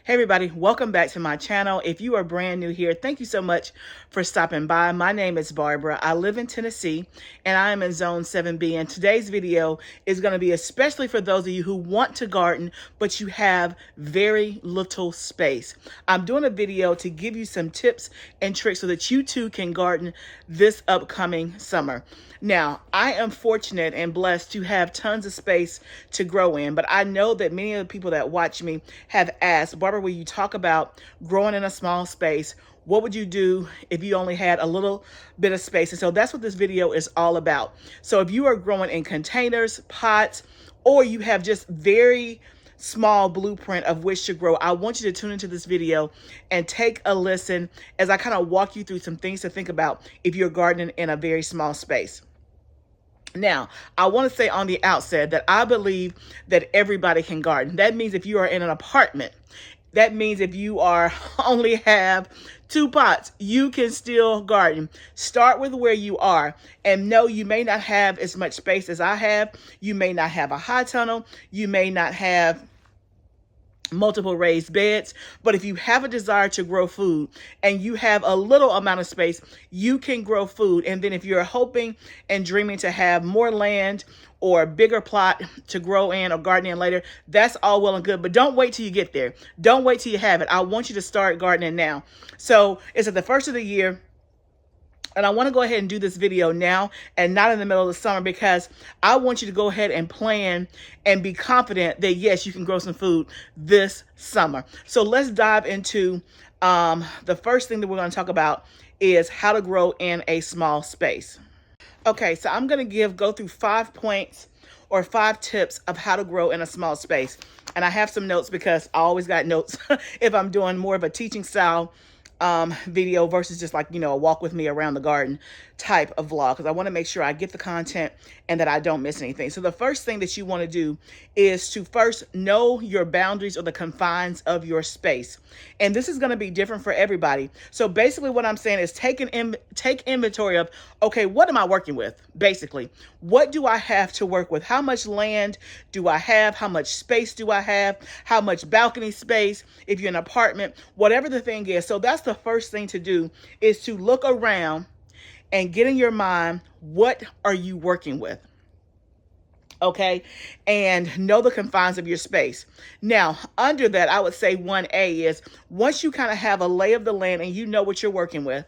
Hey everybody, welcome back to my channel. If you are brand new here, thank you so much for stopping by. My name is Barbara. I live in Tennessee and I am in Zone 7B. And today's video is going to be especially for those of you who want to garden, but you have very little space. I'm doing a video to give you some tips and tricks so that you too can garden this upcoming summer. Now, I am fortunate and blessed to have tons of space to grow in, but I know that many of the people that watch me have asked, Barbara, will you talk about growing in a small space? What would you do if you only had a little bit of space? And so that's what this video is all about. So if you are growing in containers, pots, or you have just very small blueprint of which to grow, I want you to tune into this video and take a listen as I kind of walk you through some things to think about if you're gardening in a very small space. Now, I want to say on the outset that I believe that everybody can garden. That means if you are in an apartment, that means if you only have 2 pots, you can still garden. Start with where you are and know you may not have as much space as I have. You may not have a high tunnel. You may not have multiple raised beds, but if you have a desire to grow food and you have a little amount of space, you can grow food. And then if you're hoping and dreaming to have more land or a bigger plot to grow in or garden in later, that's all well and good, but don't wait till you get there. Don't wait till you have it. I want you to start gardening now. So it's at the first of the year, and I want to go ahead and do this video now and not in the middle of the summer, because I want you to go ahead and plan and be confident that, yes, you can grow some food this summer. So let's dive into the first thing that we're going to talk about is how to grow in a small space. Okay, so I'm going to go through 5 points or 5 tips of how to grow in a small space. And I have some notes because I always got notes if I'm doing more of a teaching style video versus just like, a walk with me around the garden type of vlog, because I want to make sure I get the content and that I don't miss anything. So the first thing that you want to do is to first know your boundaries or the confines of your space. And this is going to be different for everybody. So basically what I'm saying is take inventory of, okay, what am I working with? Basically, what do I have to work with? How much land do I have? How much space do I have? How much balcony space? If you're in an apartment, whatever the thing is. So that's the first thing to do, is to look around and get in your mind, what are you working with? Okay, and know the confines of your space. Now, under that, I would say 1A is, once you kind of have a lay of the land and you know what you're working with,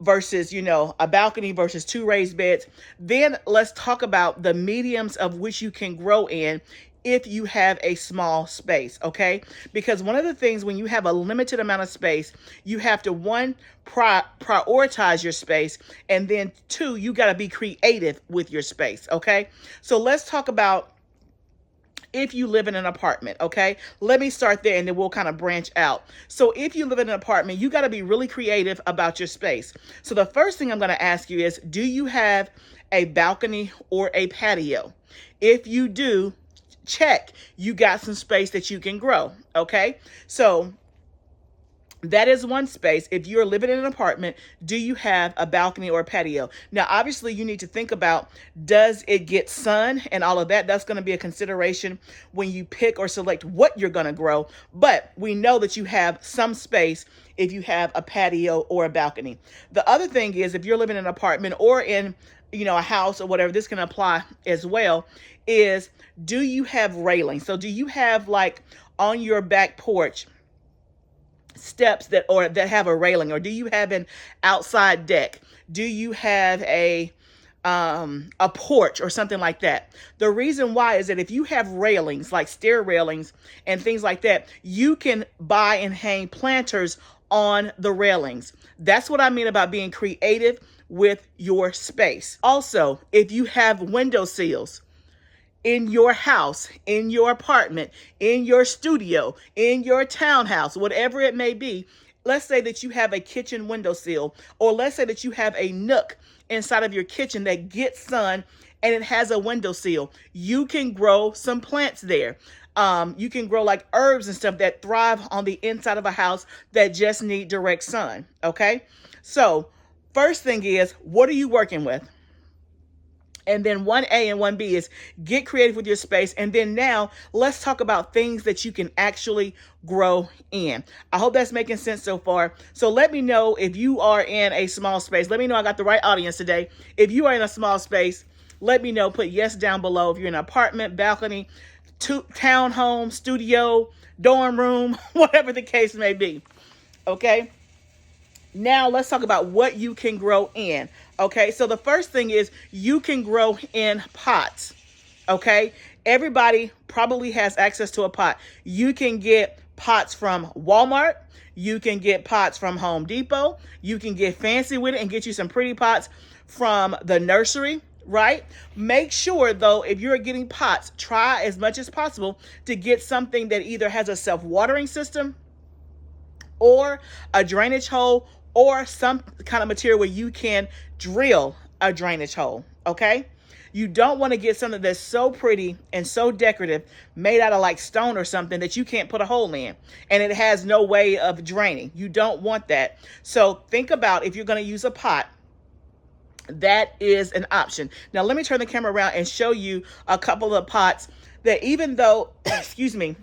versus, a balcony versus 2 raised beds, then let's talk about the mediums of which you can grow in if you have a small space, okay? Because one of the things when you have a limited amount of space, you have to, 1, prioritize your space, and then 2, you got to be creative with your space, okay? So let's talk about if you live in an apartment, okay? Let me start there and then we'll kind of branch out. So if you live in an apartment, you got to be really creative about your space. So the first thing I'm going to ask you is, do you have a balcony or a patio? If you do, check, you got some space that you can grow, okay? So that is one space. If you're living in an apartment, do you have a balcony or a patio? Now, obviously, you need to think about, does it get sun and all of that? That's going to be a consideration when you pick or select what you're going to grow. But we know that you have some space if you have a patio or a balcony. The other thing is, if you're living in an apartment or in a house or whatever, this can apply as well, is, do you have railings? So do you have, like, on your back porch, steps that have a railing? Or do you have an outside deck? Do you have a porch or something like that? The reason why is that if you have railings, like stair railings and things like that, you can buy and hang planters on the railings. That's what I mean about being creative with your space. Also, if you have window sills in your house, in your apartment, in your studio, in your townhouse, whatever it may be, let's say that you have a kitchen windowsill, or let's say that you have a nook inside of your kitchen that gets sun and it has a windowsill. You can grow some plants there. You can grow like herbs and stuff that thrive on the inside of a house that just need direct sun, okay? So first thing is, what are you working with? And then 1A and 1B is get creative with your space. And then now let's talk about things that you can actually grow in. I hope that's making sense so far. So let me know if you are in a small space. Let me know I got the right audience today. If you are in a small space, let me know. Put yes down below. If you're in an apartment, balcony, townhome, studio, dorm room, whatever the case may be. Okay. Now let's talk about what you can grow in. Okay, so the first thing is you can grow in pots. Okay, everybody probably has access to a pot. You can get pots from Walmart. You can get pots from Home Depot. You can get fancy with it and get you some pretty pots from the nursery, right? Make sure though, if you're getting pots, try as much as possible to get something that either has a self-watering system or a drainage hole, or some kind of material where you can drill a drainage hole, okay? You don't want to get something that's so pretty and so decorative, made out of like stone or something that you can't put a hole in, and it has no way of draining. You don't want that. So think about if you're going to use a pot, that is an option. Now let me turn the camera around and show you a couple of pots that even though, excuse me,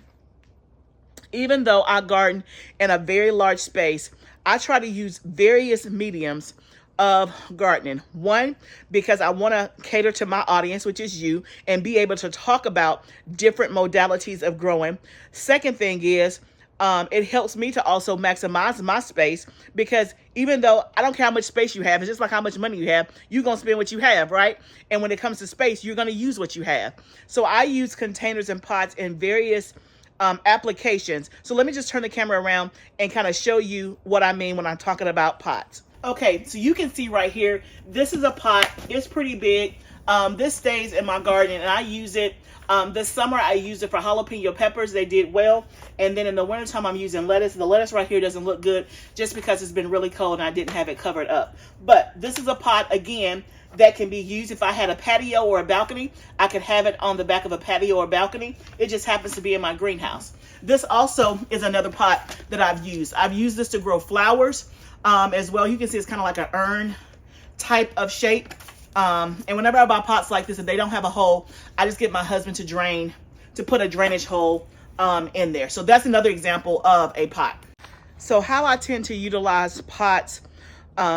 even though I garden in a very large space, I try to use various mediums of gardening. One, because I want to cater to my audience, which is you, and be able to talk about different modalities of growing. Second thing is, it helps me to also maximize my space, because even though I don't care how much space you have, it's just like how much money you have, you're going to spend what you have, right? And when it comes to space, you're going to use what you have. So I use containers and pots in various applications. So let me just turn the camera around and kind of show you what I mean when I'm talking about pots. Okay, so you can see right here, this is a pot. It's pretty big. This stays in my garden, and I use it. This summer, I used it for jalapeno peppers. They did well. And then in the wintertime, I'm using lettuce. The lettuce right here doesn't look good just because it's been really cold and I didn't have it covered up. But this is a pot, again, that can be used. If I had a patio or a balcony, I could have it on the back of a patio or balcony. It just happens to be in my greenhouse. This also is another pot that I've used. I've used this to grow flowers as well. You can see it's kind of like an urn type of shape. And whenever I buy pots like this, if they don't have a hole, I just get my husband to put a drainage hole in there. So that's another example of a pot. So how I tend to utilize pots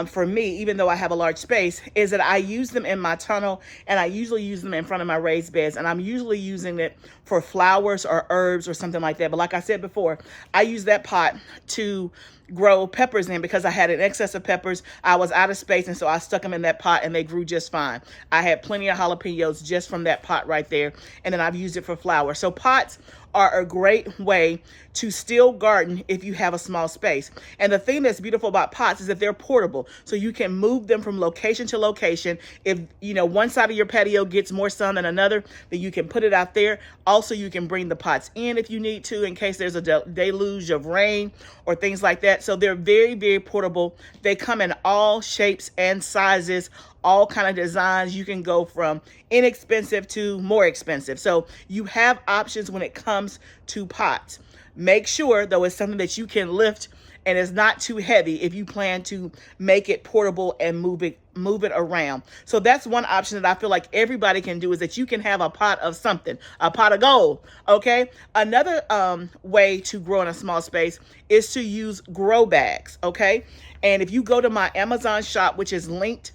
for me, even though I have a large space, is that I use them in my tunnel, and I usually use them in front of my raised beds, and I'm usually using it for flowers or herbs or something like that. But like I said before, I use that pot to grow peppers in because I had an excess of peppers. I was out of space, and so I stuck them in that pot and they grew just fine. I had plenty of jalapenos just from that pot right there, and then I've used it for flowers. So pots are a great way to still garden if you have a small space. And the thing that's beautiful about pots is that they're portable, so you can move them from location to location. If you know one side of your patio gets more sun than another, then you can put it out there. Also, you can bring the pots in if you need to, in case there's a deluge of rain or things like that. So they're very, very portable. They come in all shapes and sizes, all kind of designs. You can go from inexpensive to more expensive. So you have options when it comes to pots. Make sure though it's something that you can lift and it's not too heavy if you plan to make it portable and move it around. So that's one option that I feel like everybody can do, is that you can have a pot of something, a pot of gold. Okay. Another way to grow in a small space is to use grow bags. Okay. And if you go to my Amazon shop, which is linked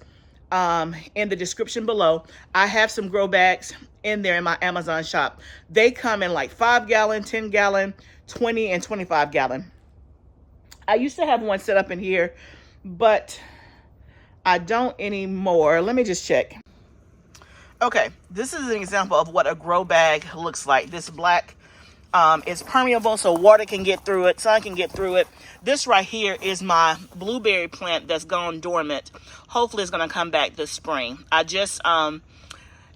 in the description below, I have some grow bags in there in my Amazon shop. They come in like 5 gallon, 10 gallon, 20 and 25 gallon. I used to have one set up in here, but I don't anymore. Let me just check. Okay, this is an example of what a grow bag looks like. This black, it's permeable, so water can get through it, sun can get through it. This right here is my blueberry plant that's gone dormant. Hopefully it's gonna come back this spring. I just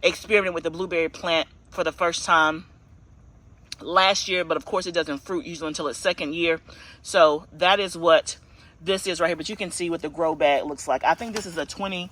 experimented with the blueberry plant for the first time last year, but of course it doesn't fruit usually until its second year. So that is what this is right here, but you can see what the grow bag looks like. I think this is a 20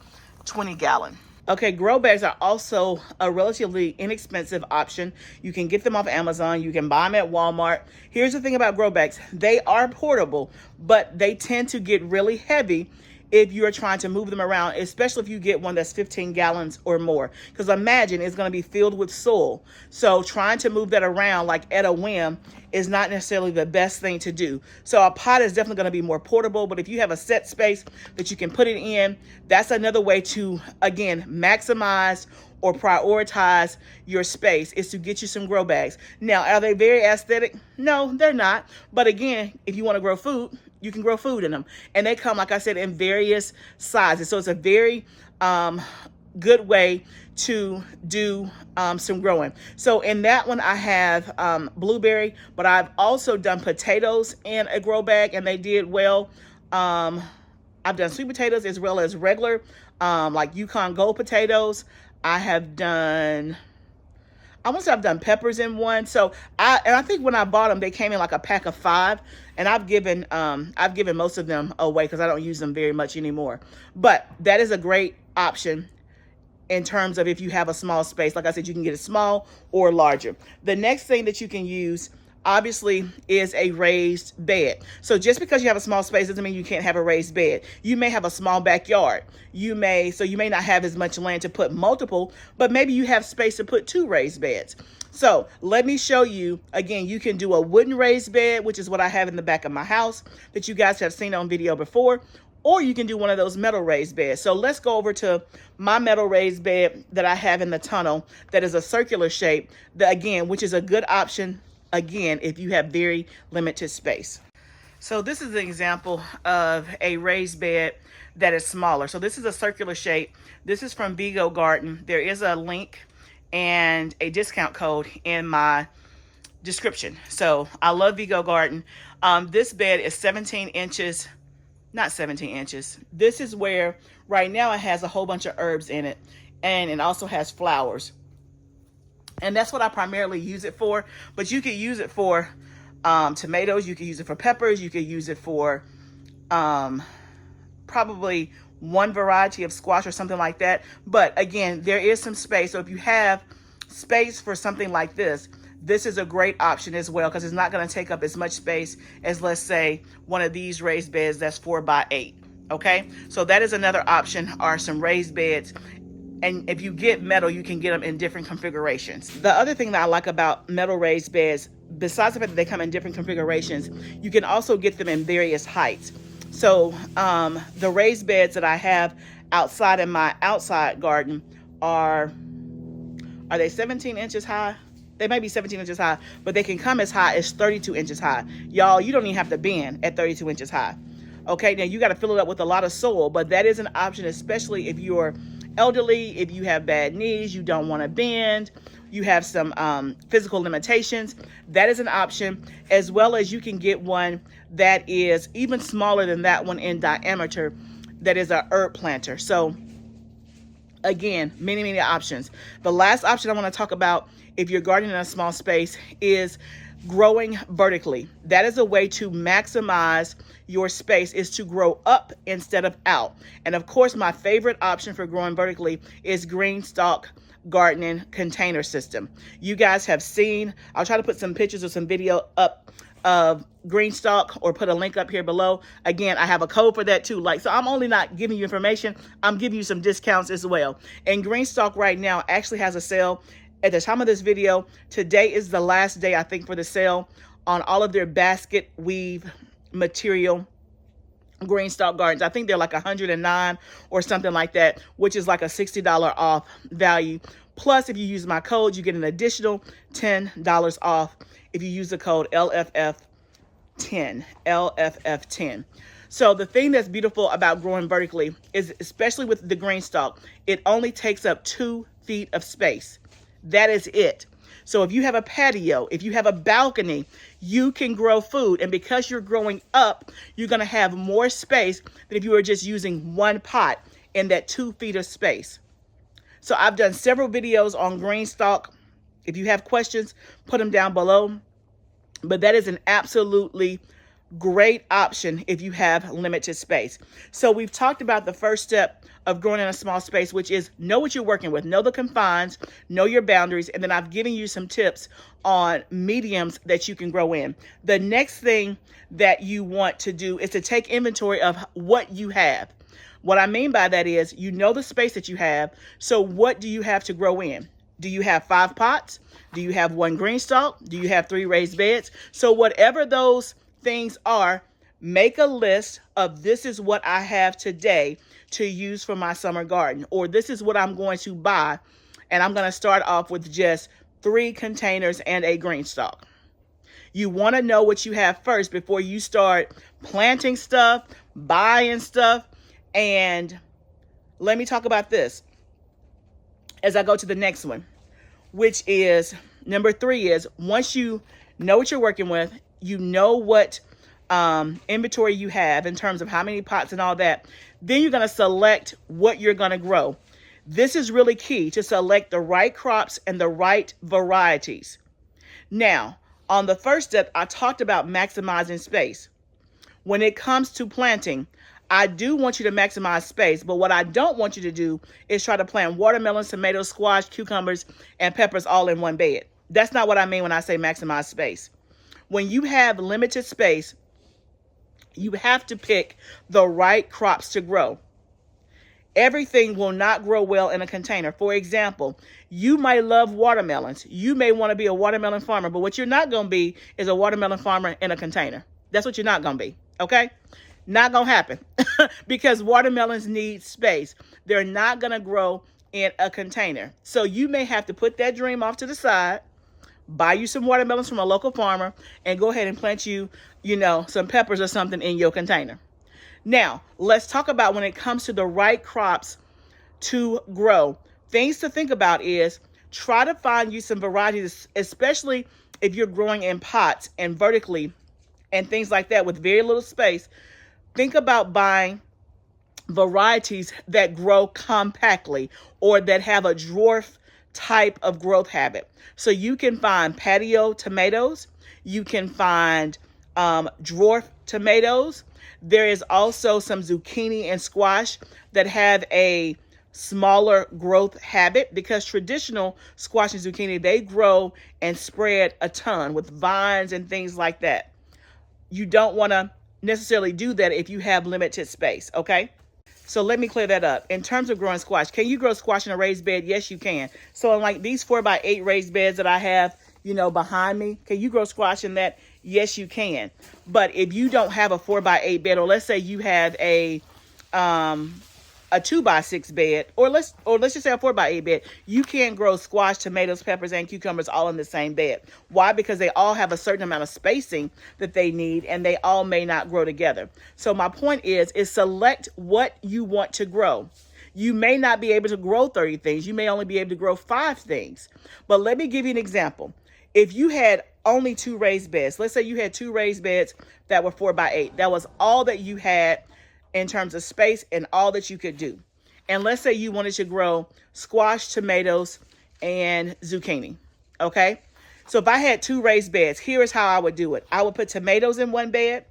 gallon. Okay, grow bags are also a relatively inexpensive option. You can get them off Amazon. You can buy them at Walmart. Here's the thing about grow bags. They are portable, but they tend to get really heavy if you're trying to move them around, especially if you get one that's 15 gallons or more. Because imagine it's going to be filled with soil. So trying to move that around like at a whim is not necessarily the best thing to do. So a pot is definitely going to be more portable, but if you have a set space that you can put it in, that's another way to, again, maximize or prioritize your space, is to get you some grow bags. Now, are they very aesthetic? No, they're not. But again, if you want to grow food, you can grow food in them. And they come, like I said, in various sizes. So it's a very good way to do some growing. So in that one, I have blueberry, but I've also done potatoes in a grow bag, and they did well. I've done sweet potatoes as well as regular, like Yukon Gold potatoes. I have done, I want to say I've done peppers in one. So I think when I bought them, they came in like a pack of 5, and I've given most of them away because I don't use them very much anymore. But that is a great option in terms of if you have a small space. Like I said, you can get it small or larger. The next thing that you can use, obviously, is a raised bed. So just because you have a small space doesn't mean you can't have a raised bed. You may have a small backyard. You may not have as much land to put multiple, but maybe you have space to put 2 raised beds. So let me show you, again, you can do a wooden raised bed, which is what I have in the back of my house that you guys have seen on video before, or you can do one of those metal raised beds. So let's go over to my metal raised bed that I have in the tunnel that is a circular shape, again, which is a good option, again, if you have very limited space. So this is an example of a raised bed that is smaller. So this is a circular shape. This is from Vego Garden. There is a link and a discount code in my description. So I love Vego Garden. This bed is 17 inches, not 17 inches. This is where right now it has a whole bunch of herbs in it, and it also has flowers. And that's what I primarily use it for. But you could use it for tomatoes. You could use it for peppers. You could use it for probably one variety of squash or something like that. But again, there is some space. So if you have space for something like this, this is a great option as well, because it's not going to take up as much space as, let's say, one of these raised beds that's 4x8. Okay, so that is another option, are some raised beds. And if you get metal, you can get them in different configurations. The other thing that I like about metal raised beds, besides the fact that they come in different configurations, you can also get them in various heights. So the raised beds that I have outside in my outside garden are they 17 inches high? They may be 17 inches high, but they can come as high as 32 inches high. Y'all, you don't even have to bend at 32 inches high. Okay, now you got to fill it up with a lot of soil, but that is an option, especially if you're elderly, if you have bad knees, you don't want to bend, you have some physical limitations. That is an option, as well as you can get one that is even smaller than that one in diameter, that is a herb planter. So again, many options. The last option I want to talk about, if you're gardening in a small space, is growing vertically. That is a way to maximize your space, is to grow up instead of out. And of course, my favorite option for growing vertically is GREENSTALK gardening container system. You guys have seen, I'll try to put some pictures or some video up of GREENSTALK, or put a link up here below. Again, I have a code for that too. So I'm only not giving you information, I'm giving you some discounts as well. And GREENSTALK right now actually has a sale. At the time of this video, today is the last day, I think, for the sale on all of their basket weave material GREENSTALK gardens. I think they're like $109 or something like that, which is like a $60 off value. Plus, if you use my code, you get an additional $10 off if you use the code LFF10, LFF10. So the thing that's beautiful about growing vertically is, especially with the GREENSTALK, it only takes up 2 feet of space. That is it. So if you have a patio, if you have a balcony, you can grow food. And because you're growing up, you're going to have more space than if you were just using one pot in that 2 feet of space. So I've done several videos on GREENSTALK. If you have questions, put them down below. But that is an absolutely great option if you have limited space. So we've talked about the first step of growing in a small space, which is know what you're working with, know the confines, know your boundaries, and then I've given you some tips on mediums that you can grow in. The next thing that you want to do is to take inventory of what you have. What I mean by that is, you know the space that you have. So what do you have to grow in? Do you have 5 pots? Do you have 1 green stalk? Do you have 3 raised beds? So whatever those things are, make a list of, this is what I have today to use for my summer garden, or this is what I'm going to buy. And I'm going to start off with just 3 containers and a green stalk. You want to know what you have first before you start planting stuff, buying stuff. And let me talk about this as I go to the next one, which is number 3 is, once you know what you're working with, you know what inventory you have in terms of how many pots and all that, then you're going to select what you're going to grow. This is really key, to select the right crops and the right varieties. Now, on the first step, I talked about maximizing space. When it comes to planting, I do want you to maximize space, but what I don't want you to do is try to plant watermelons, tomatoes, squash, cucumbers, and peppers all in one bed. That's not what I mean when I say maximize space. When you have limited space, you have to pick the right crops to grow. Everything will not grow well in a container. For example, you might love watermelons. You may want to be a watermelon farmer, but what you're not going to be is a watermelon farmer in a container. That's what you're not going to be, okay? Not going to happen because watermelons need space. They're not going to grow in a container. So you may have to put that dream off to the side, buy you some watermelons from a local farmer, and go ahead and plant you, some peppers or something in your container. Now, let's talk about when it comes to the right crops to grow. Things to think about is, try to find you some varieties, especially if you're growing in pots and vertically and things like that with very little space. Think about buying varieties that grow compactly or that have a dwarf type of growth habit. So you can find patio tomatoes. You can find dwarf tomatoes. There is also some zucchini and squash that have a smaller growth habit, because traditional squash and zucchini, they grow and spread a ton with vines and things like that. You don't want to necessarily do that if you have limited space, okay? So let me clear that up. In terms of growing squash, can you grow squash in a raised bed? Yes, you can. So in like these 4x8 raised beds that I have, behind me, can you grow squash in that? Yes, you can. But if you don't have a 4x8 bed, or let's say you have a 2x6 bed, or let's just say a 4x8 bed, you can't grow squash, tomatoes, peppers, and cucumbers all in the same bed. Why? Because they all have a certain amount of spacing that they need, and they all may not grow together. So my point is select what you want to grow. You may not be able to grow 30 things. You may only be able to grow 5 things. But let me give you an example. If you had only 2 raised beds, let's say you had 2 raised beds that were 4x8, that was all that you had in terms of space and all that you could do. And let's say you wanted to grow squash, tomatoes, and zucchini, okay? So if I had 2 raised beds, here is how I would do it. I would put tomatoes in one bed,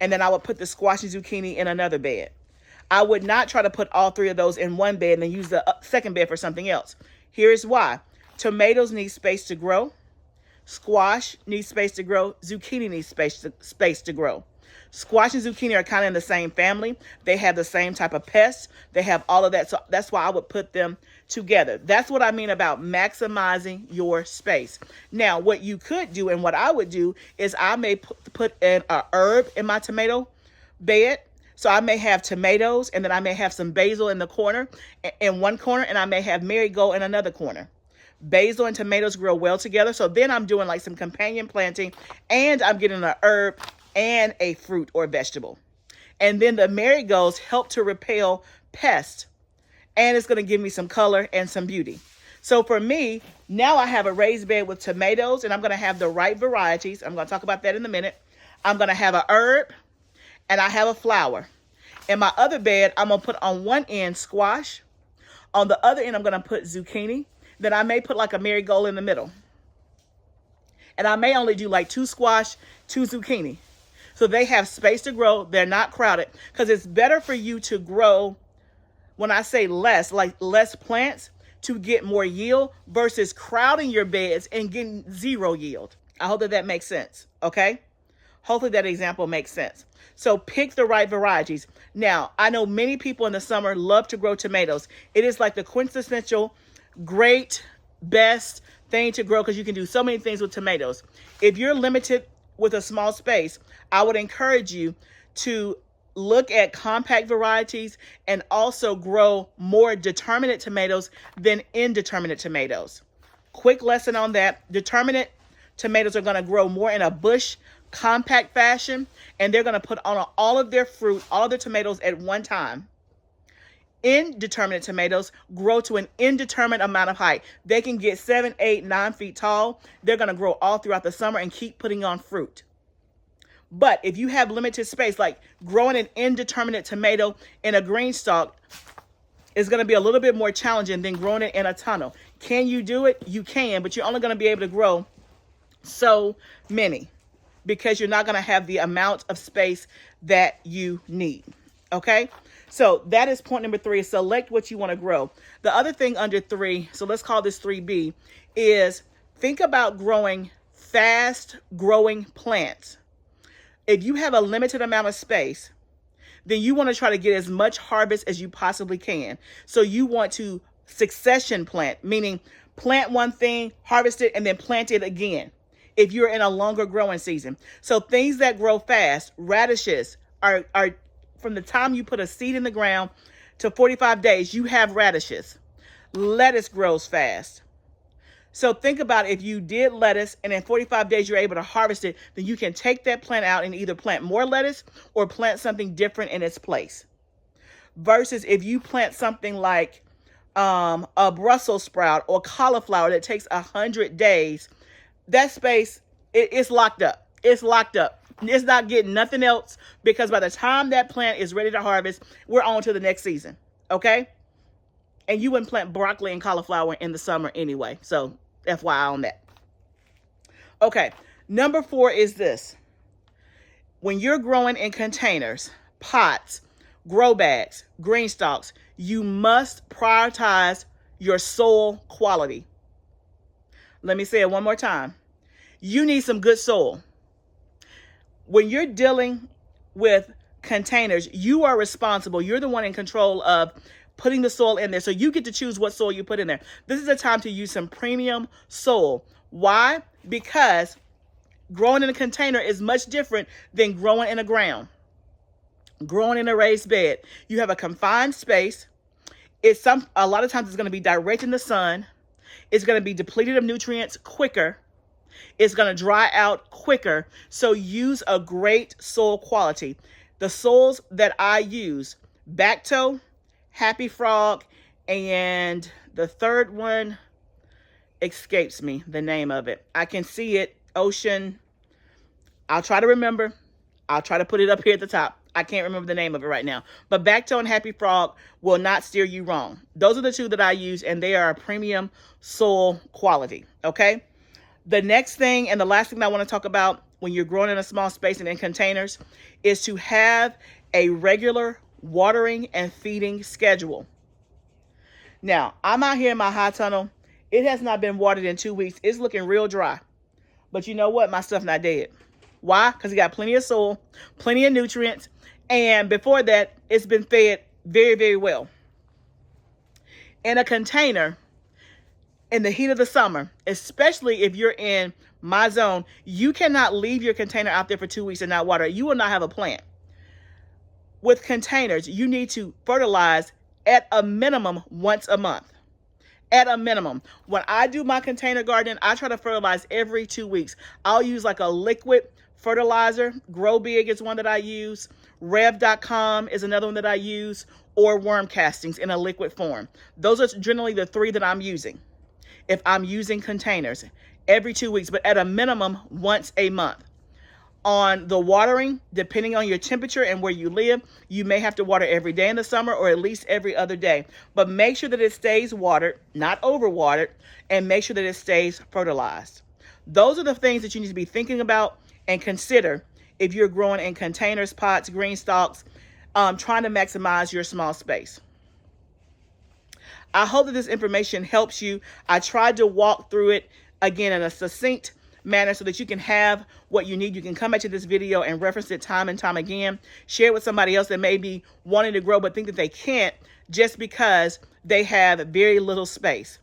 and then I would put the squash and zucchini in another bed. I would not try to put all 3 of those in one bed and then use the second bed for something else. Here's why. Tomatoes need space to grow. Squash needs space to grow. Zucchini needs space to grow. Squash and zucchini are kind of in the same family. They have the same type of pests. They have all of that. So that's why I would put them together. That's what I mean about maximizing your space. Now, what you could do and what I would do is I may put in a herb in my tomato bed. So I may have tomatoes, and then I may have some basil in one corner, and I may have marigold in another corner. Basil and tomatoes grow well together. So then I'm doing like some companion planting, and I'm getting an herb and a fruit or vegetable. And then the marigolds help to repel pests, and it's going to give me some color and some beauty. So for me, now I have a raised bed with tomatoes, and I'm going to have the right varieties. I'm going to talk about that in a minute. I'm going to have a herb, and I have a flower. In my other bed, I'm going to put on one end squash. On the other end, I'm going to put zucchini. Then I may put like a marigold in the middle. And I may only do like 2 squash, 2 zucchini. So they have space to grow. They're not crowded, because it's better for you to grow, when I say less, like less plants, to get more yield versus crowding your beds and getting 0 yield. I hope that makes sense. Okay. Hopefully that example makes sense. So pick the right varieties. Now, I know many people in the summer love to grow tomatoes. It is like the quintessential great, best thing to grow because you can do so many things with tomatoes. If you're limited with a small space, I would encourage you to look at compact varieties and also grow more determinate tomatoes than indeterminate tomatoes. Quick lesson on that. Determinate tomatoes are going to grow more in a bush, compact fashion, and they're going to put on all of their fruit, all of their tomatoes at one time. Indeterminate tomatoes grow to an indeterminate amount of height. They can get 7, 8, 9 feet tall. They're going to grow all throughout the summer and keep putting on fruit. But if you have limited space, like growing an indeterminate tomato in a green stalk is going to be a little bit more challenging than growing it in a tunnel. Can you do it? You can, but you're only going to be able to grow so many because you're not going to have the amount of space that you need. Okay? So that is point number 3, is select what you want to grow. The other thing under 3, so let's call this 3B, is think about growing fast growing plants. If you have a limited amount of space, then you want to try to get as much harvest as you possibly can. So you want to succession plant, meaning plant one thing, harvest it, and then plant it again if you're in a longer growing season. So things that grow fast, radishes are from the time you put a seed in the ground to 45 days, you have radishes. Lettuce grows fast. So think about if you did lettuce and in 45 days you're able to harvest it, then you can take that plant out and either plant more lettuce or plant something different in its place. Versus if you plant something like a Brussels sprout or cauliflower that takes 100 days, that space, it's locked up. It's locked up. It's not getting nothing else because by the time that plant is ready to harvest, we're on to the next season. Okay? And you wouldn't plant broccoli and cauliflower in the summer anyway. So FYI on that. Okay. Number 4 is this. When you're growing in containers, pots, grow bags, green stalks, you must prioritize your soil quality. Let me say it one more time. You need some good soil. When you're dealing with containers, you are responsible. You're the one in control of putting the soil in there. So you get to choose what soil you put in there. This is a time to use some premium soil. Why? Because growing in a container is much different than growing in the ground. Growing in a raised bed, you have a confined space. A lot of times it's going to be direct in the sun. It's going to be depleted of nutrients quicker. It's going to dry out quicker. So use a great soil quality. The soils that I use, Bacto, Happy Frog, and the third one escapes me, the name of it. I can see it, Ocean. I'll try to remember. I'll try to put it up here at the top. I can't remember the name of it right now. But Bacto and Happy Frog will not steer you wrong. Those are the 2 that I use, and they are a premium soil quality, okay? The next thing and the last thing that I want to talk about when you're growing in a small space and in containers is to have a regular watering and feeding schedule. Now, I'm out here in my high tunnel. It has not been watered in 2 weeks. It's looking real dry. But you know what? My stuff not dead. Why? Because it got plenty of soil, plenty of nutrients, and before that, it's been fed very, very well. In a container, in the heat of the summer, especially if you're in my zone, you cannot leave your container out there for 2 weeks and not water it. You will not have a plant. With containers, you need to fertilize at a minimum once a month. At a minimum. When I do my container garden, I try to fertilize every 2 weeks. I'll use like a liquid fertilizer. Grow Big is one that I use. Rev.com is another one that I use. Or worm castings in a liquid form. Those are generally the 3 that I'm using if I'm using containers every 2 weeks, but at a minimum once a month. On the watering, depending on your temperature and where you live, you may have to water every day in the summer or at least every other day. But make sure that it stays watered, not overwatered, and make sure that it stays fertilized. Those are the things that you need to be thinking about and consider if you're growing in containers, pots, green stalks, trying to maximize your small space. I hope that this information helps you. I tried to walk through it again in a succinct manner so that you can have what you need. You can come back to this video and reference it time and time again. Share it with somebody else that may be wanting to grow but think that they can't just because they have very little space.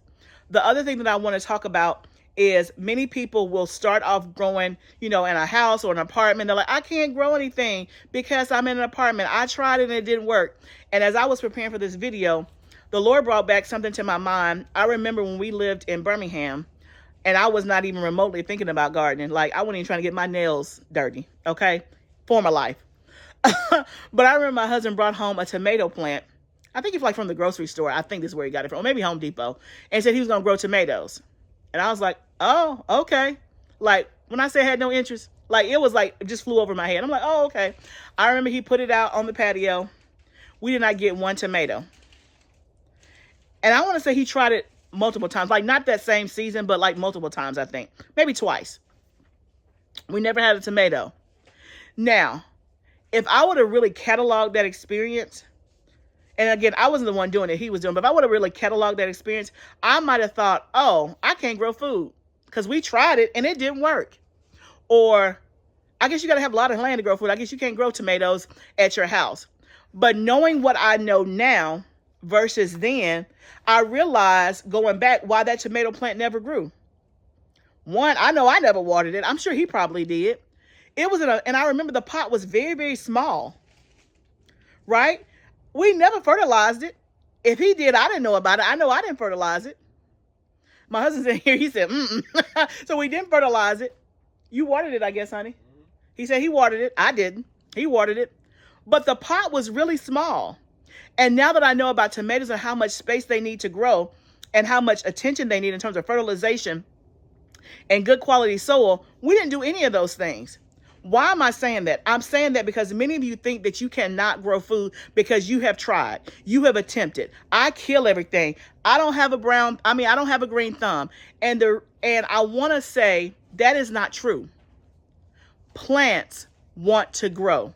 The other thing that I want to talk about is many people will start off growing, in a house or an apartment. They're like, I can't grow anything because I'm in an apartment. I tried it and it didn't work. And as I was preparing for this video, the Lord brought back something to my mind. I remember when we lived in Birmingham and I was not even remotely thinking about gardening. Like, I wasn't even trying to get my nails dirty, okay? Former life. But I remember my husband brought home a tomato plant. I think it's like from the grocery store. I think this is where he got it from. Or maybe Home Depot. And said he was going to grow tomatoes. And I was like, oh, okay. Like, when I say I had no interest, like, it was like, it just flew over my head. I'm like, oh, okay. I remember he put it out on the patio. We did not get one tomato. And I want to say he tried it multiple times. Like, not that same season, but like multiple times, I think. Maybe twice. We never had a tomato. Now, if I would have really cataloged that experience, and again, I wasn't the one doing it, he was doing it, but if I would have really cataloged that experience, I might have thought, oh, I can't grow food because we tried it and it didn't work. Or I guess you got to have a lot of land to grow food. I guess you can't grow tomatoes at your house. But knowing what I know now versus then, I realized going back why that tomato plant never grew. One, I know I never watered it. I'm sure he probably did. It was and I remember the pot was very, very small, right? We never fertilized it. If he did, I didn't know about it. I know I didn't fertilize it. My husband's in here. He said, So we didn't fertilize it. You watered it, I guess, honey. He said he watered it. I didn't. He watered it. But the pot was really small. And now that I know about tomatoes and how much space they need to grow and how much attention they need in terms of fertilization and good quality soil, we didn't do any of those things. Why am I saying that? I'm saying that because many of you think that you cannot grow food because you have tried. You have attempted. I kill everything. I don't have a green thumb. And I want to say that is not true. Plants want to grow.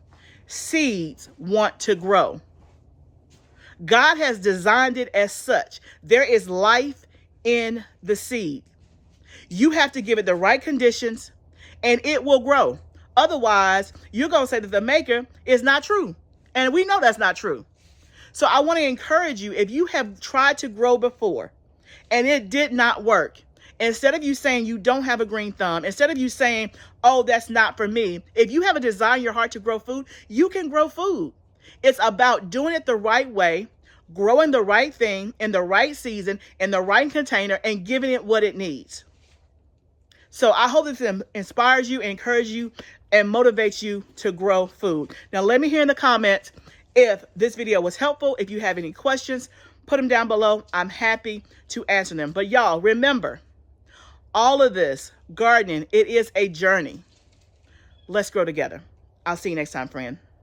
Seeds want to grow. God has designed it as such. There is life in the seed. You have to give it the right conditions and it will grow. Otherwise, you're going to say that the maker is not true. And we know that's not true. So I want to encourage you, if you have tried to grow before and it did not work, instead of you saying you don't have a green thumb, instead of you saying, oh, that's not for me, if you have a desire in your heart to grow food, you can grow food. It's about doing it the right way, growing the right thing in the right season, in the right container, and giving it what it needs. So I hope this inspires you, encourages you, and motivates you to grow food. Now, let me hear in the comments if this video was helpful. If you have any questions, put them down below. I'm happy to answer them. But y'all, remember, all of this gardening, it is a journey. Let's grow together. I'll see you next time, friend.